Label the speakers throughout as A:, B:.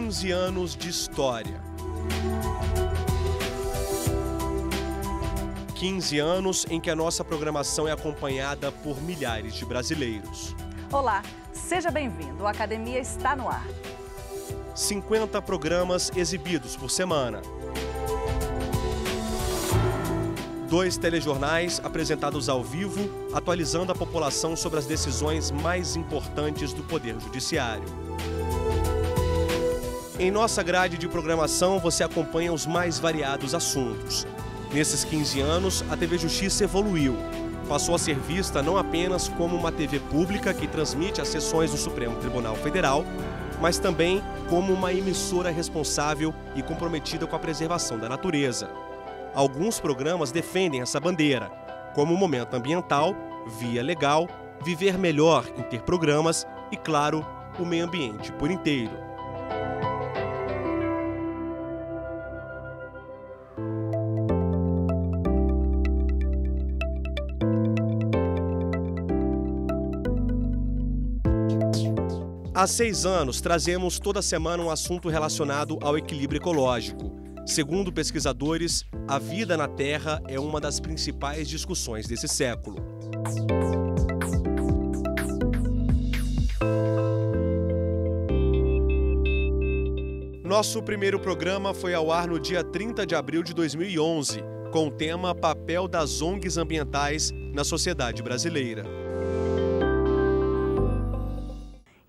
A: 15 anos de história. 15 anos em que a nossa programação é acompanhada por milhares de brasileiros.
B: Olá, seja bem-vindo. A Academia está no ar.
A: 50 programas exibidos por semana. 2 telejornais apresentados ao vivo, atualizando a população sobre as decisões mais importantes do Poder Judiciário. Em nossa grade de programação, você acompanha os mais variados assuntos. Nesses 15 anos, a TV Justiça evoluiu. Passou a ser vista não apenas como uma TV pública que transmite as sessões do Supremo Tribunal Federal, mas também como uma emissora responsável e comprometida com a preservação da natureza. Alguns programas defendem essa bandeira, como o Momento Ambiental, Via Legal, Viver Melhor Interprogramas e, claro, o Meio Ambiente por Inteiro. Há 6 anos, trazemos toda semana um assunto relacionado ao equilíbrio ecológico. Segundo pesquisadores, a vida na Terra é uma das principais discussões desse século. Nosso primeiro programa foi ao ar no dia 30 de abril de 2011, com o tema Papel das ONGs ambientais na sociedade brasileira.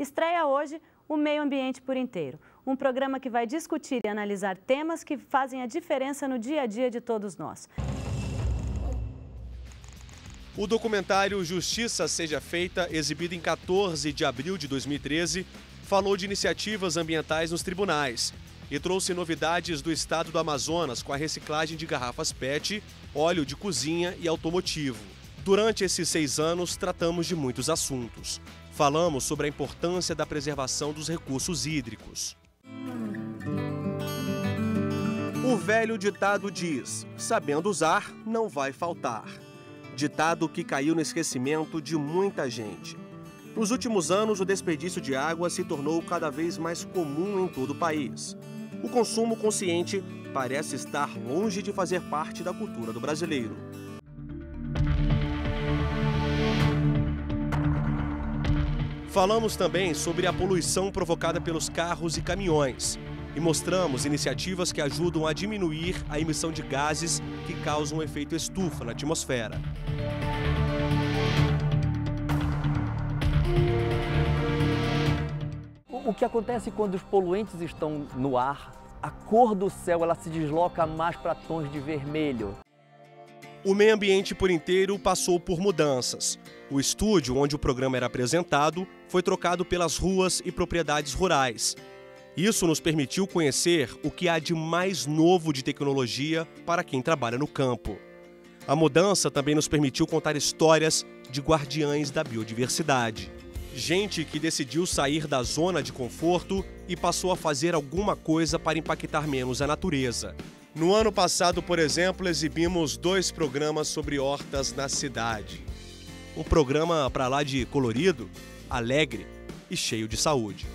B: Estreia hoje o Meio Ambiente por Inteiro, um programa que vai discutir e analisar temas que fazem a diferença no dia a dia de todos nós.
A: O documentário Justiça Seja Feita, exibido em 14 de abril de 2013, falou de iniciativas ambientais nos tribunais e trouxe novidades do estado do Amazonas com a reciclagem de garrafas PET, óleo de cozinha e automotivo. Durante esses 6 anos, tratamos de muitos assuntos. Falamos sobre a importância da preservação dos recursos hídricos. O velho ditado diz: sabendo usar, não vai faltar. Ditado que caiu no esquecimento de muita gente. Nos últimos anos, o desperdício de água se tornou cada vez mais comum em todo o país. O consumo consciente parece estar longe de fazer parte da cultura do brasileiro. Falamos também sobre a poluição provocada pelos carros e caminhões e mostramos iniciativas que ajudam a diminuir a emissão de gases que causam um efeito estufa na atmosfera.
C: O que acontece quando os poluentes estão no ar, a cor do céu ela se desloca mais para tons de vermelho.
A: O Meio Ambiente por Inteiro passou por mudanças. O estúdio onde o programa era apresentado foi trocado pelas ruas e propriedades rurais. Isso nos permitiu conhecer o que há de mais novo de tecnologia para quem trabalha no campo. A mudança também nos permitiu contar histórias de guardiães da biodiversidade. Gente que decidiu sair da zona de conforto e passou a fazer alguma coisa para impactar menos a natureza. No ano passado, por exemplo, exibimos 2 programas sobre hortas na cidade. Um programa para lá de colorido, alegre e cheio de saúde.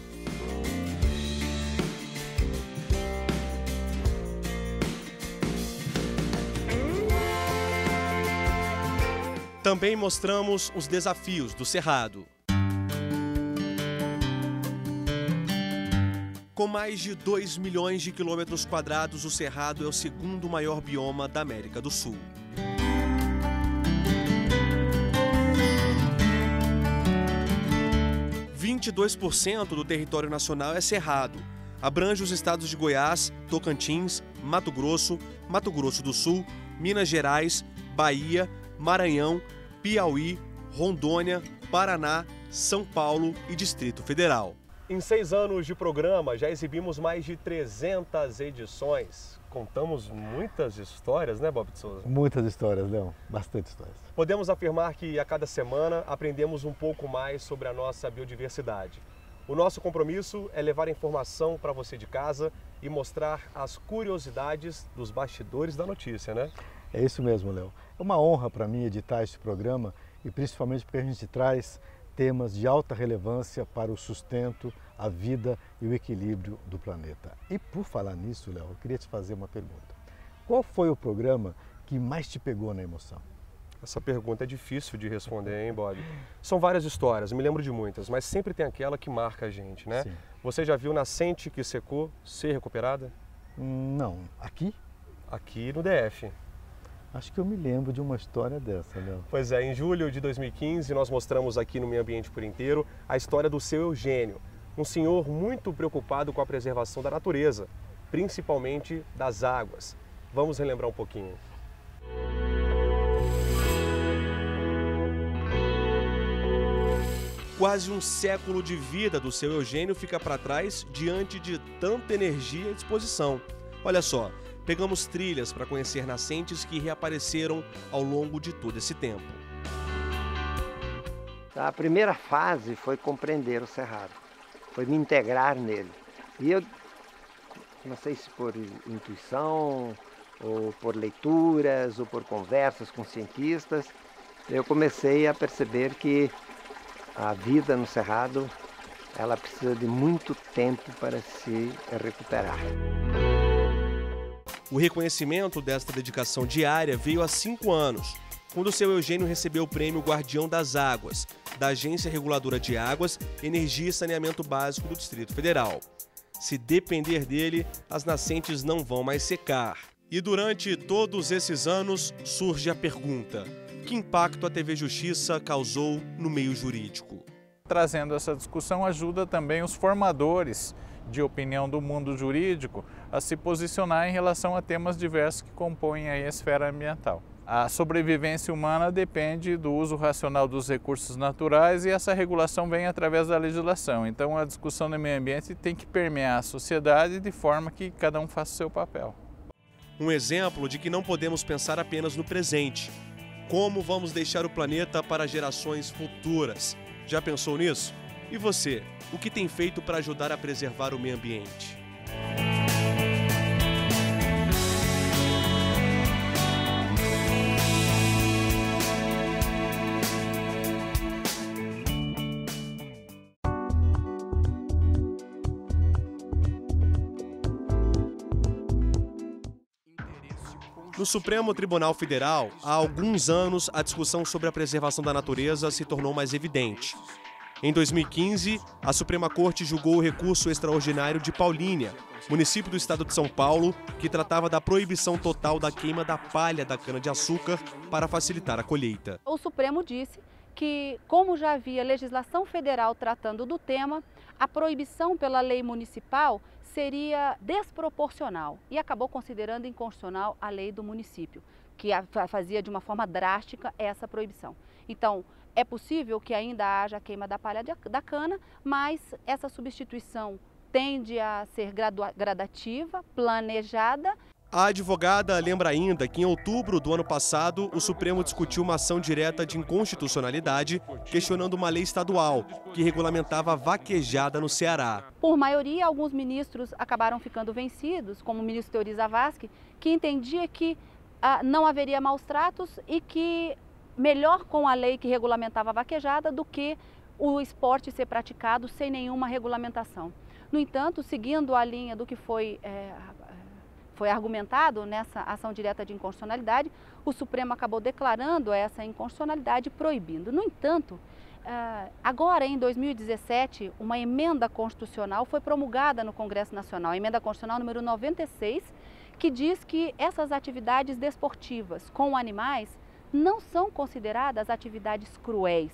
A: Também mostramos os desafios do Cerrado. Com mais de 2 milhões de quilômetros quadrados, o Cerrado é o 2º maior bioma da América do Sul. – 22% do território nacional é cerrado. Abrange os estados de Goiás, Tocantins, Mato Grosso do Sul, Minas Gerais, Bahia, Maranhão, Piauí, Rondônia, Paraná, São Paulo e Distrito Federal. Em 6 anos de programa, já exibimos mais de 300 edições. Contamos muitas histórias, né, Bob de Souza?
D: Muitas histórias, Leão. Bastante histórias.
A: Podemos afirmar que a cada semana aprendemos um pouco mais sobre a nossa biodiversidade. O nosso compromisso é levar informação para você de casa e mostrar as curiosidades dos bastidores da notícia, né?
D: É isso mesmo, Léo. É uma honra para mim editar este programa e principalmente porque a gente traz temas de alta relevância para o sustento, a vida e o equilíbrio do planeta. E por falar nisso, Léo, eu queria te fazer uma pergunta. Qual foi o programa que mais te pegou na emoção?
A: Essa pergunta é difícil de responder, hein, Bob? São várias histórias, eu me lembro de muitas, mas sempre tem aquela que marca a gente, né?
D: Sim.
A: Você já viu nascente que secou ser recuperada?
D: Não. Aqui?
A: Aqui no DF.
D: Acho que eu me lembro de uma história dessa, Léo.
A: Pois é, em julho de 2015 nós mostramos aqui no Meio Ambiente por Inteiro a história do seu Eugênio, um senhor muito preocupado com a preservação da natureza, principalmente das águas. Vamos relembrar um pouquinho. Quase um século de vida do seu Eugênio fica para trás diante de tanta energia à disposição. Olha só, pegamos trilhas para conhecer nascentes que reapareceram ao longo de todo esse tempo.
E: A primeira fase foi compreender o Cerrado, foi me integrar nele. E eu, não sei se por intuição, ou por leituras, ou por conversas com cientistas, eu comecei a perceber que a vida no Cerrado, ela precisa de muito tempo para se recuperar.
A: O reconhecimento desta dedicação diária veio há 5 anos, quando o seu Eugênio recebeu o prêmio Guardião das Águas, da Agência Reguladora de Águas, Energia e Saneamento Básico do Distrito Federal. Se depender dele, as nascentes não vão mais secar. E durante todos esses anos surge a pergunta: que impacto a TV Justiça causou no meio jurídico?
F: Trazendo essa discussão ajuda também os formadores de opinião do mundo jurídico a se posicionar em relação a temas diversos que compõem a esfera ambiental. A sobrevivência humana depende do uso racional dos recursos naturais e essa regulação vem através da legislação. Então a discussão do meio ambiente tem que permear a sociedade de forma que cada um faça o seu papel.
A: Um exemplo de que não podemos pensar apenas no presente. Como vamos deixar o planeta para gerações futuras? Já pensou nisso? E você, o que tem feito para ajudar a preservar o meio ambiente? No Supremo Tribunal Federal, há alguns anos, a discussão sobre a preservação da natureza se tornou mais evidente. Em 2015, a Suprema Corte julgou o recurso extraordinário de Paulínia, município do estado de São Paulo, que tratava da proibição total da queima da palha da cana-de-açúcar para facilitar a colheita.
G: O Supremo disse que, como já havia legislação federal tratando do tema, a proibição pela lei municipal seria desproporcional e acabou considerando inconstitucional a lei do município, que fazia de uma forma drástica essa proibição. Então, é possível que ainda haja a queima da palha da cana, mas essa substituição tende a ser gradativa, planejada.
A: A advogada lembra ainda que em outubro do ano passado, o Supremo discutiu uma ação direta de inconstitucionalidade, questionando uma lei estadual que regulamentava a vaquejada no Ceará.
G: Por maioria, alguns ministros acabaram ficando vencidos, como o ministro Teori Zavascki, que entendia que não haveria maus tratos e que melhor com a lei que regulamentava a vaquejada do que o esporte ser praticado sem nenhuma regulamentação. No entanto, seguindo a linha do que foi argumentado nessa ação direta de inconstitucionalidade, o Supremo acabou declarando essa inconstitucionalidade e proibindo. No entanto, agora em 2017, uma emenda constitucional foi promulgada no Congresso Nacional, a emenda constitucional número 96, que diz que essas atividades desportivas com animais não são consideradas atividades cruéis,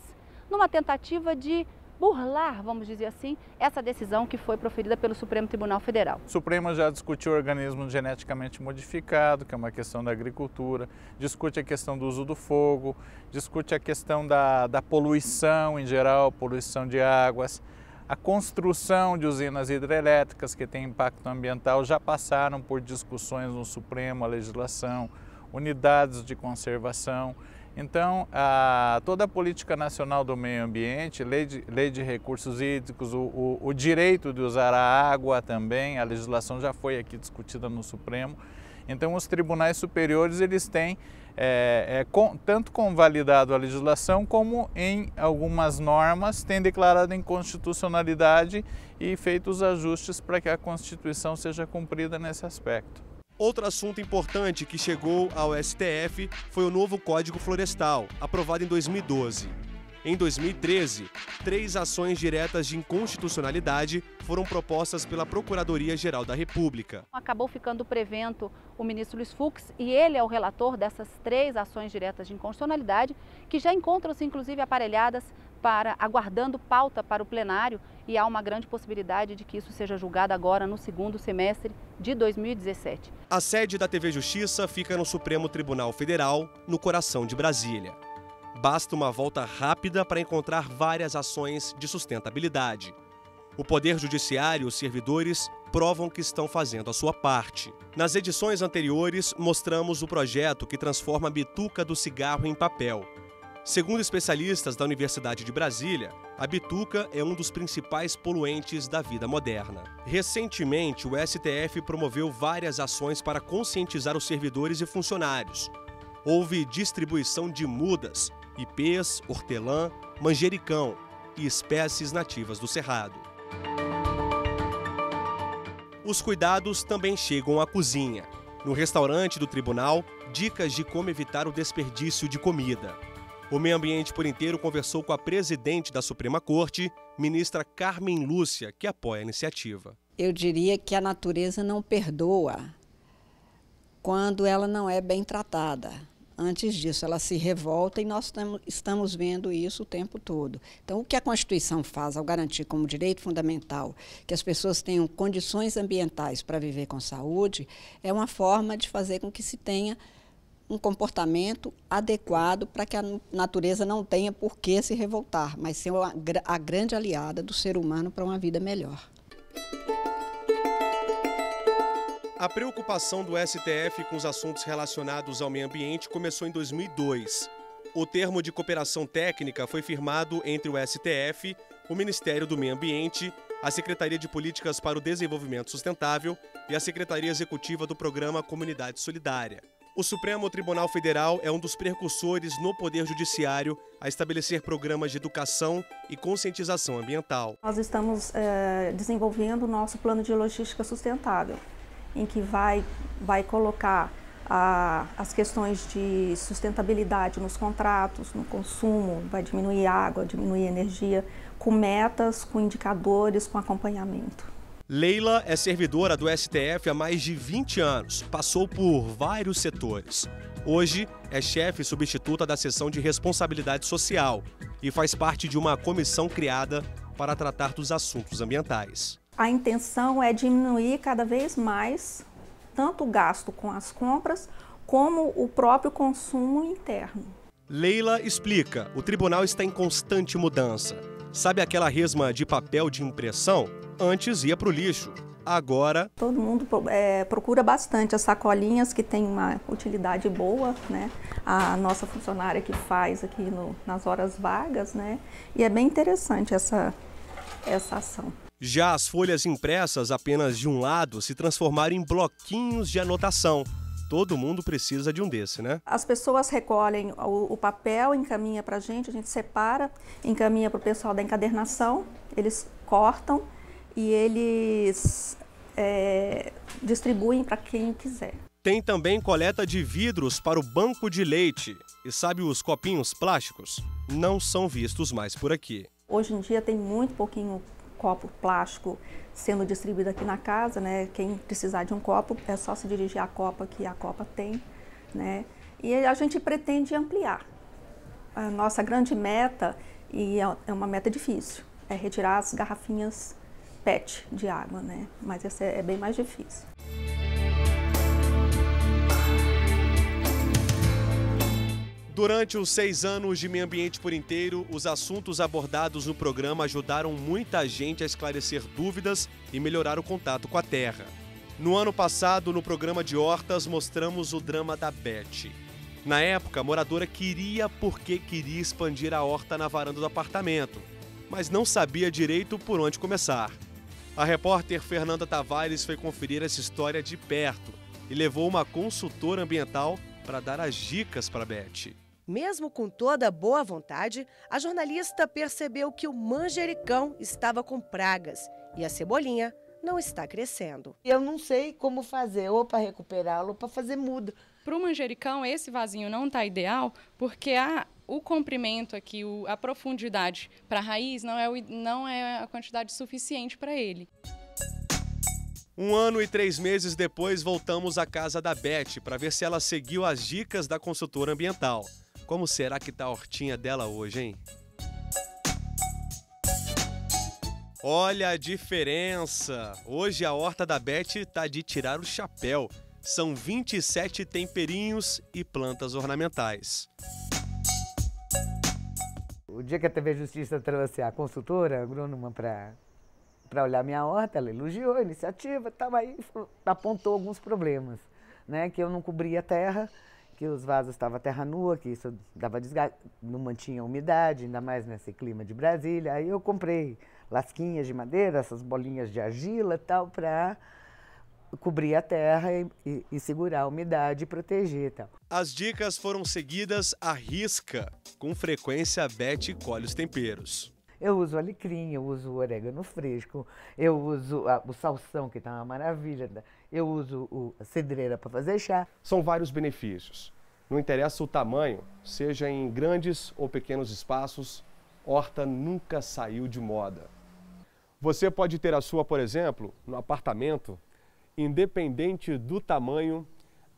G: numa tentativa de burlar, vamos dizer assim, essa decisão que foi proferida pelo Supremo Tribunal Federal.
F: O Supremo já discutiu o organismo geneticamente modificado, que é uma questão da agricultura, discute a questão do uso do fogo, discute a questão da poluição em geral, poluição de águas, a construção de usinas hidrelétricas que têm impacto ambiental, já passaram por discussões no Supremo, a legislação, unidades de conservação. Então, toda a política nacional do meio ambiente, lei de recursos hídricos, o direito de usar a água também, a legislação já foi aqui discutida no Supremo. Então os tribunais superiores eles têm tanto convalidado a legislação como em algumas normas têm declarado inconstitucionalidade e feito os ajustes para que a Constituição seja cumprida nesse aspecto.
A: Outro assunto importante que chegou ao STF foi o novo Código Florestal, aprovado em 2012. Em 2013, 3 ações diretas de inconstitucionalidade foram propostas pela Procuradoria-Geral da República.
G: Acabou ficando prevento o ministro Luiz Fux e ele é o relator dessas 3 ações diretas de inconstitucionalidade que já encontram-se inclusive aparelhadas aguardando pauta para o plenário e há uma grande possibilidade de que isso seja julgado agora no segundo semestre de 2017.
A: A sede da TV Justiça fica no Supremo Tribunal Federal, no coração de Brasília. Basta uma volta rápida para encontrar várias ações de sustentabilidade. O Poder Judiciário e os servidores provam que estão fazendo a sua parte. Nas edições anteriores, mostramos o projeto que transforma a bituca do cigarro em papel. Segundo especialistas da Universidade de Brasília, a bituca é um dos principais poluentes da vida moderna. Recentemente, o STF promoveu várias ações para conscientizar os servidores e funcionários. Houve distribuição de mudas, ipês, hortelã, manjericão e espécies nativas do Cerrado. Os cuidados também chegam à cozinha. No restaurante do tribunal, dicas de como evitar o desperdício de comida. O Meio Ambiente por Inteiro conversou com a presidente da Suprema Corte, ministra Carmen Lúcia, que apoia a iniciativa.
H: Eu diria que a natureza não perdoa quando ela não é bem tratada. Antes disso, ela se revolta e nós estamos vendo isso o tempo todo. Então, o que a Constituição faz ao garantir como direito fundamental que as pessoas tenham condições ambientais para viver com saúde, é uma forma de fazer com que se tenha um comportamento adequado para que a natureza não tenha por que se revoltar, mas ser a grande aliada do ser humano para uma vida melhor.
A: A preocupação do STF com os assuntos relacionados ao meio ambiente começou em 2002. O termo de cooperação técnica foi firmado entre o STF, o Ministério do Meio Ambiente, a Secretaria de Políticas para o Desenvolvimento Sustentável e a Secretaria Executiva do Programa Comunidade Solidária. O Supremo Tribunal Federal é um dos precursores no Poder Judiciário a estabelecer programas de educação e conscientização ambiental.
I: Nós estamos desenvolvendo o nosso plano de logística sustentável, em que vai colocar as questões de sustentabilidade nos contratos, no consumo, vai diminuir água, diminuir energia, com metas, com indicadores, com acompanhamento.
A: Leila é servidora do STF há mais de 20 anos, passou por vários setores. Hoje é chefe substituta da seção de responsabilidade social e faz parte de uma comissão criada para tratar dos assuntos ambientais.
I: A intenção é diminuir cada vez mais tanto o gasto com as compras como o próprio consumo interno.
A: Leila explica, o tribunal está em constante mudança. Sabe aquela resma de papel de impressão? Antes ia para o lixo, agora...
I: Todo mundo procura bastante as sacolinhas que têm uma utilidade boa, né? A nossa funcionária que faz aqui nas horas vagas, né? E é bem interessante essa ação.
A: Já as folhas impressas apenas de um lado se transformaram em bloquinhos de anotação. Todo mundo precisa de um desse, né?
I: As pessoas recolhem o papel, encaminha para a gente separa, encaminha para o pessoal da encadernação, eles cortam e eles distribuem para quem quiser.
A: Tem também coleta de vidros para o banco de leite. E sabe os copinhos plásticos? Não são vistos mais por aqui.
I: Hoje em dia tem muito pouquinho copo plástico sendo distribuído aqui na casa, né? Quem precisar de um copo é só se dirigir à Copa, que a Copa tem, né? E a gente pretende ampliar. A nossa grande meta, e é uma meta difícil, é retirar as garrafinhas PET de água, né? Mas essa é bem mais difícil.
A: Durante os 6 anos de Meio Ambiente por Inteiro, os assuntos abordados no programa ajudaram muita gente a esclarecer dúvidas e melhorar o contato com a terra. No ano passado, no programa de hortas, mostramos o drama da Beth. Na época, a moradora queria expandir a horta na varanda do apartamento, mas não sabia direito por onde começar. A repórter Fernanda Tavares foi conferir essa história de perto e levou uma consultora ambiental para dar as dicas para Beth.
J: Mesmo com toda a boa vontade, a jornalista percebeu que o manjericão estava com pragas e a cebolinha não está crescendo.
K: Eu não sei como fazer, ou para recuperá-lo ou para fazer muda.
L: Para o manjericão, esse vasinho não está ideal porque o comprimento aqui, a profundidade para a raiz não é a quantidade suficiente para ele.
A: 1 ano e 3 meses depois, voltamos à casa da Beth para ver se ela seguiu as dicas da consultora ambiental. Como será que tá a hortinha dela hoje, hein? Olha a diferença! Hoje a horta da Beth tá de tirar o chapéu. São 27 temperinhos e plantas ornamentais.
K: O dia que a TV Justiça trouxe a consultora agrônoma para olhar minha horta, ela elogiou a iniciativa, aí apontou alguns problemas, né? Que eu não cobria a terra, que os vasos estavam terra nua, que isso dava desgaste, não mantinha umidade, ainda mais nesse clima de Brasília. Aí eu comprei lasquinhas de madeira, essas bolinhas de argila e tal, para cobrir a terra e segurar a umidade e proteger e tal.
A: As dicas foram seguidas à risca. Com frequência, a Beth colhe os temperos.
K: Eu uso alecrim, eu uso orégano fresco, eu uso o salsão, que está uma maravilha, eu uso a cedreira para fazer chá.
A: São vários benefícios. Não interessa o tamanho, seja em grandes ou pequenos espaços, horta nunca saiu de moda. Você pode ter a sua, por exemplo, no apartamento. Independente do tamanho,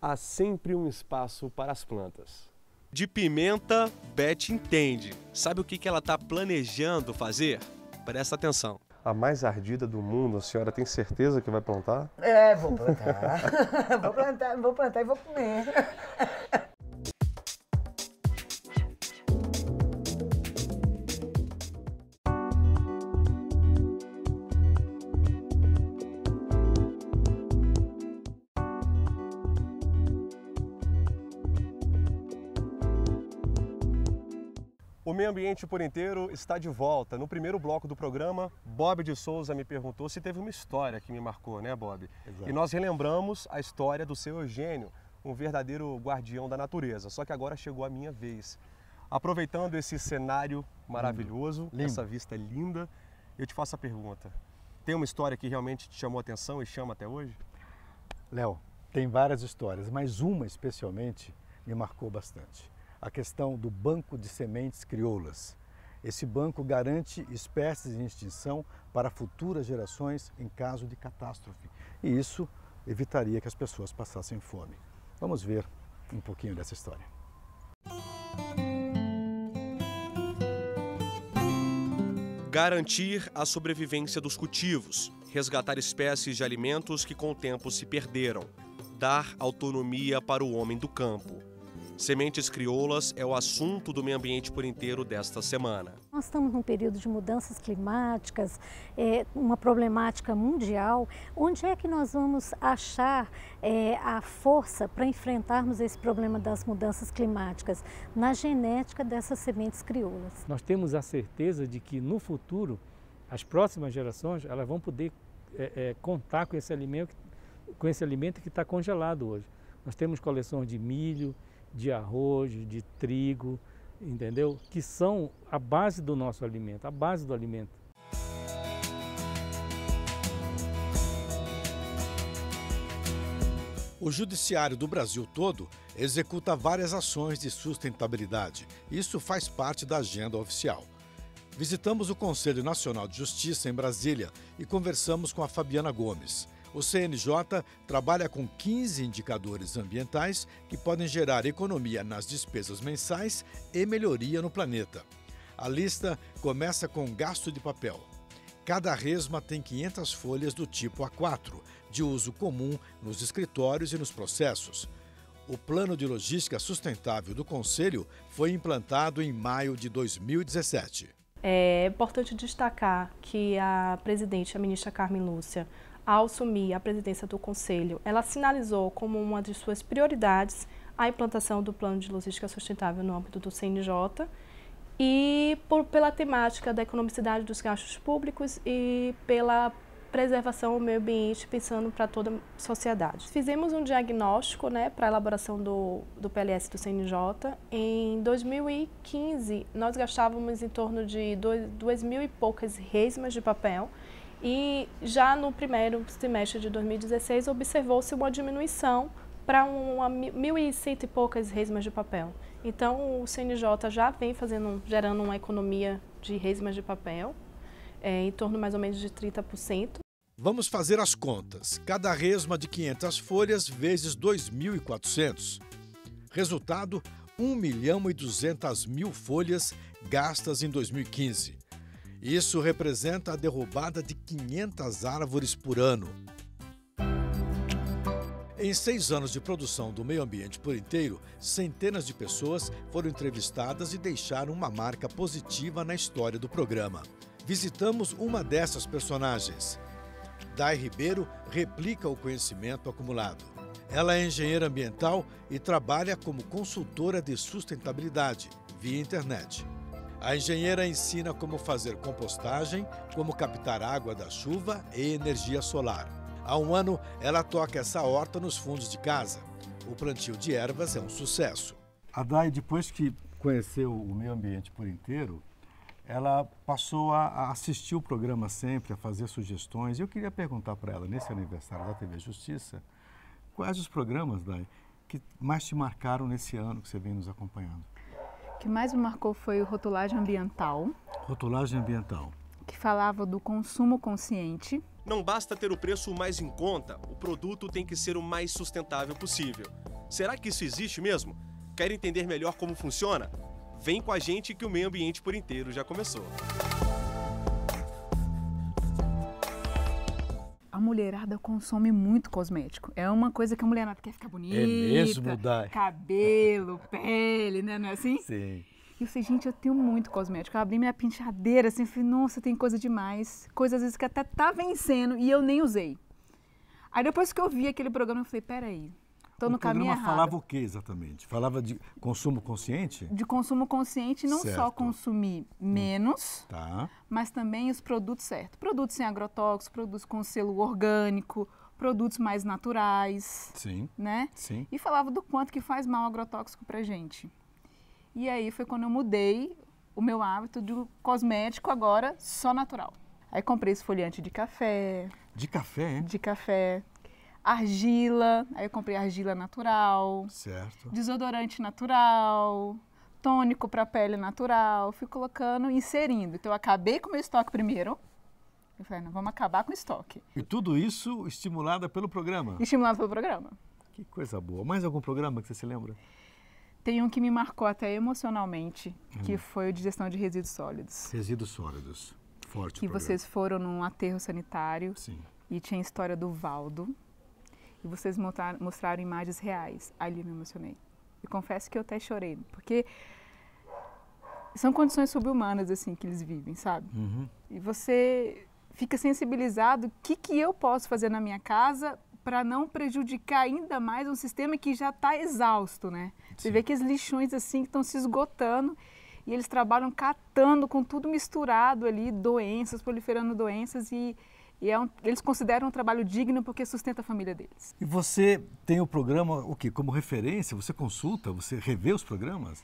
A: há sempre um espaço para as plantas. De pimenta, Beth entende. Sabe o que ela está planejando fazer? Presta atenção. A mais ardida do mundo, a senhora tem certeza que vai plantar?
K: É, vou plantar. vou plantar e vou comer.
A: O Meio Ambiente por Inteiro está de volta. No primeiro bloco do programa, Bob de Souza me perguntou se teve uma história que me marcou, né, Bob? Exato. E nós relembramos a história do seu Eugênio, um verdadeiro guardião da natureza. Só que agora chegou a minha vez. Aproveitando esse cenário maravilhoso, essa vista linda, eu te faço a pergunta. Tem uma história que realmente te chamou a atenção e chama até hoje?
D: Léo, tem várias histórias, mas uma especialmente me marcou bastante. A questão do banco de sementes crioulas. Esse banco garante espécies em extinção para futuras gerações em caso de catástrofe. E isso evitaria que as pessoas passassem fome. Vamos ver um pouquinho dessa história.
A: Garantir a sobrevivência dos cultivos, resgatar espécies de alimentos que com o tempo se perderam, dar autonomia para o homem do campo. Sementes crioulas é o assunto do Meio Ambiente por Inteiro desta semana.
M: Nós estamos num período de mudanças climáticas, uma problemática mundial. Onde é que nós vamos achar a força para enfrentarmos esse problema das mudanças climáticas? Na genética dessas sementes crioulas.
N: Nós temos a certeza de que no futuro, as próximas gerações, elas vão poder contar com esse alimento que está congelado hoje. Nós temos coleções de milho, de arroz, de trigo, entendeu? Que são a base do nosso alimento, a base do alimento.
O: O Judiciário do Brasil todo executa várias ações de sustentabilidade. Isso faz parte da agenda oficial. Visitamos o Conselho Nacional de Justiça em Brasília e conversamos com a Fabiana Gomes. O CNJ trabalha com 15 indicadores ambientais que podem gerar economia nas despesas mensais e melhoria no planeta. A lista começa com gasto de papel. Cada resma tem 500 folhas do tipo A4, de uso comum nos escritórios e nos processos. O Plano de Logística Sustentável do Conselho foi implantado em maio de 2017.
P: É importante destacar que a presidente, a ministra Carmen Lúcia, ao assumir a presidência do Conselho, ela sinalizou como uma de suas prioridades a implantação do Plano de Logística Sustentável no âmbito do CNJ pela temática da economicidade dos gastos públicos e pela preservação ao meio ambiente, pensando para toda a sociedade. Fizemos um diagnóstico, né, para a elaboração do PLS do CNJ. Em 2015, nós gastávamos em torno de 2.000 e poucas resmas de papel, e já no primeiro semestre de 2016 observou-se uma diminuição para 1.100 e poucas resmas de papel. Então o CNJ já vem gerando uma economia de resmas de papel, em torno mais ou menos de 30%.
O: Vamos fazer as contas. Cada resma de 500 folhas vezes 2.400. Resultado, 1.200.000 folhas gastas em 2015. Isso representa a derrubada de 500 árvores por ano. Em 6 anos de produção do Meio Ambiente por Inteiro, centenas de pessoas foram entrevistadas e deixaram uma marca positiva na história do programa. Visitamos uma dessas personagens. Day Ribeiro replica o conhecimento acumulado. Ela é engenheira ambiental e trabalha como consultora de sustentabilidade via internet. A engenheira ensina como fazer compostagem, como captar água da chuva e energia solar. Há um ano, ela toca essa horta nos fundos de casa. O plantio de ervas é um sucesso.
D: A Day, depois que conheceu o Meio Ambiente por Inteiro, ela passou a assistir o programa sempre, a fazer sugestões. Eu queria perguntar para ela, nesse aniversário da TV Justiça, quais os programas, Day, que mais te marcaram nesse ano que você vem nos acompanhando?
Q: O que mais me marcou foi o Rotulagem Ambiental.
D: Rotulagem Ambiental.
Q: Que falava do consumo consciente.
A: Não basta ter o preço mais em conta, o produto tem que ser o mais sustentável possível. Será que isso existe mesmo? Quer entender melhor como funciona? Vem com a gente que o Meio Ambiente por Inteiro já começou.
Q: A mulherada consome muito cosmético. É uma coisa que a mulherada quer ficar bonita.
D: É mesmo, Day?
Q: Cabelo, pele, né? Não é assim?
D: Sim.
Q: E eu falei, gente, eu tenho muito cosmético. Eu abri minha penteadeira assim, falei, nossa, tem coisa demais. Coisa às vezes que até tá vencendo e eu nem usei. Aí depois que eu vi aquele programa, eu falei, peraí, tô no caminho errado.
D: O programa falava o que exatamente? Falava de consumo consciente?
Q: De consumo consciente, não só consumir menos, mas também os produtos certos. Produtos sem agrotóxicos, produtos com selo orgânico, produtos mais naturais.
D: Sim.
Q: Né?
D: Sim.
Q: E falava do quanto que faz mal o agrotóxico pra gente. E aí foi quando eu mudei o meu hábito do cosmético agora só natural. Aí comprei esfoliante de café.
D: De café, hein?
Q: De café. Argila, aí eu comprei argila natural.
D: Certo.
Q: Desodorante natural. Tônico para pele natural. Fui colocando, inserindo. Então eu acabei com o meu estoque primeiro. Eu falei, não, vamos acabar com o estoque.
D: E tudo isso estimulada pelo programa?
Q: Estimulado pelo programa.
D: Que coisa boa. Mais algum programa que você se lembra?
Q: Tem um que me marcou até emocionalmente, que foi o de gestão de resíduos sólidos.
D: Resíduos sólidos. Forte
Q: que vocês foram num aterro sanitário.
D: Sim.
Q: E tinha a história do Valdo. E vocês mostraram imagens reais. Ali eu me emocionei. E confesso que eu até chorei, porque são condições subhumanas assim que eles vivem, sabe? E você fica sensibilizado o que eu posso fazer na minha casa para não prejudicar ainda mais um sistema que já está exausto, né? Você vê aqueles lixões assim que estão se esgotando e eles trabalham catando com tudo misturado ali, doenças, proliferando doenças e eles consideram um trabalho digno porque sustenta a família deles.
D: E você tem o programa o quê? Como referência? Você consulta? Você revê os programas?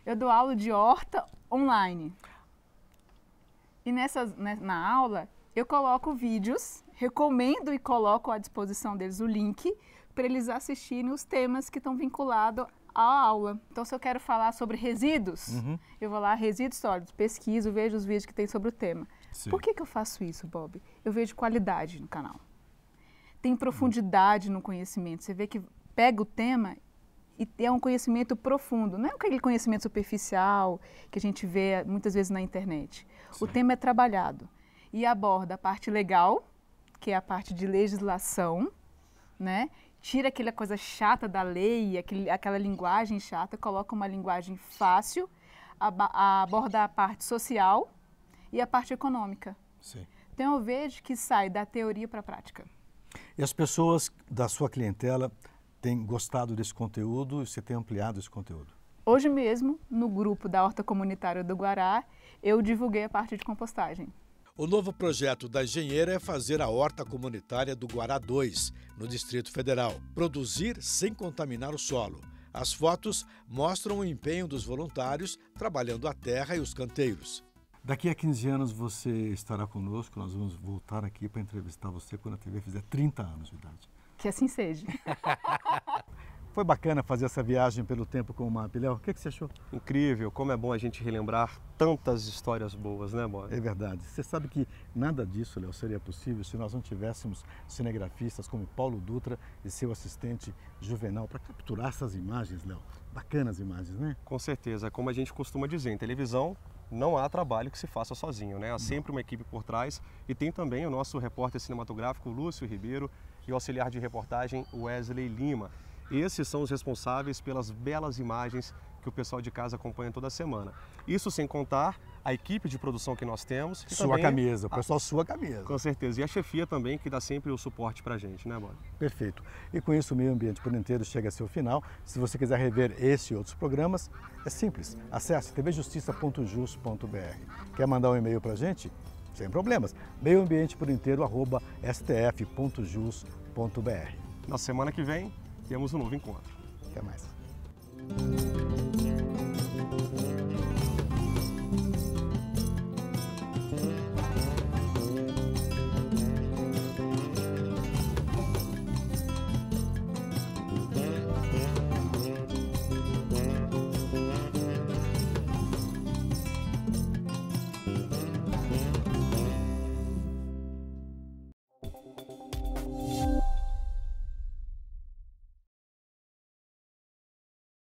Q: Eu dou aula de horta online. E na aula eu coloco vídeos, recomendo e coloco à disposição deles o link para eles assistirem os temas que estão vinculados à aula. Então, se eu quero falar sobre resíduos, eu vou lá, resíduos sólidos, pesquiso, vejo os vídeos que tem sobre o tema. Sim. Por que eu faço isso, Bob? Eu vejo qualidade no canal. Tem profundidade no conhecimento. Você vê que pega o tema e é um conhecimento profundo. Não é aquele conhecimento superficial que a gente vê muitas vezes na internet. Sim. O tema é trabalhado e aborda a parte legal, que é a parte de legislação, né? Tira aquela coisa chata da lei, aquela linguagem chata, coloca uma linguagem fácil, aborda a parte social e a parte econômica.
D: Sim.
Q: Então eu vejo que sai da teoria para a prática.
D: E as pessoas da sua clientela têm gostado desse conteúdo e você tem ampliado esse conteúdo?
Q: Hoje mesmo, no grupo da Horta Comunitária do Guará, eu divulguei a parte de compostagem.
O: O novo projeto da engenheira é fazer a horta comunitária do Guará 2, no Distrito Federal. Produzir sem contaminar o solo. As fotos mostram o empenho dos voluntários trabalhando a terra e os canteiros.
D: Daqui a 15 anos você estará conosco, nós vamos voltar aqui para entrevistar você quando a TV fizer 30 anos de idade.
Q: Que assim seja.
D: Foi bacana fazer essa viagem pelo tempo com o MAP, Léo. O que você achou?
A: Incrível, como é bom a gente relembrar tantas histórias boas, né, Bob?
D: É verdade. Você sabe que nada disso, Léo, seria possível se nós não tivéssemos cinegrafistas como Paulo Dutra e seu assistente Juvenal para capturar essas imagens, Léo. Bacanas imagens, né?
A: Com certeza. Como a gente costuma dizer, em televisão não há trabalho que se faça sozinho, né? Há sempre uma equipe por trás e tem também o nosso repórter cinematográfico Lúcio Ribeiro e o auxiliar de reportagem Wesley Lima. Esses são os responsáveis pelas belas imagens que o pessoal de casa acompanha toda semana. Isso sem contar a equipe de produção que nós temos. Que
D: sua
A: também...
D: camisa, o pessoal sua camisa.
A: Com certeza. E a chefia também, que dá sempre o suporte pra gente, né, Bob?
D: Perfeito. E com isso o Meio Ambiente por Inteiro chega a seu final. Se você quiser rever esse e outros programas, é simples. Acesse tvjustiça.jus.br. Quer mandar um e-mail pra gente? Sem problemas. meioambienteporinteiro@stf.jus.br.
A: Na semana que vem, temos um novo encontro.
D: Até mais.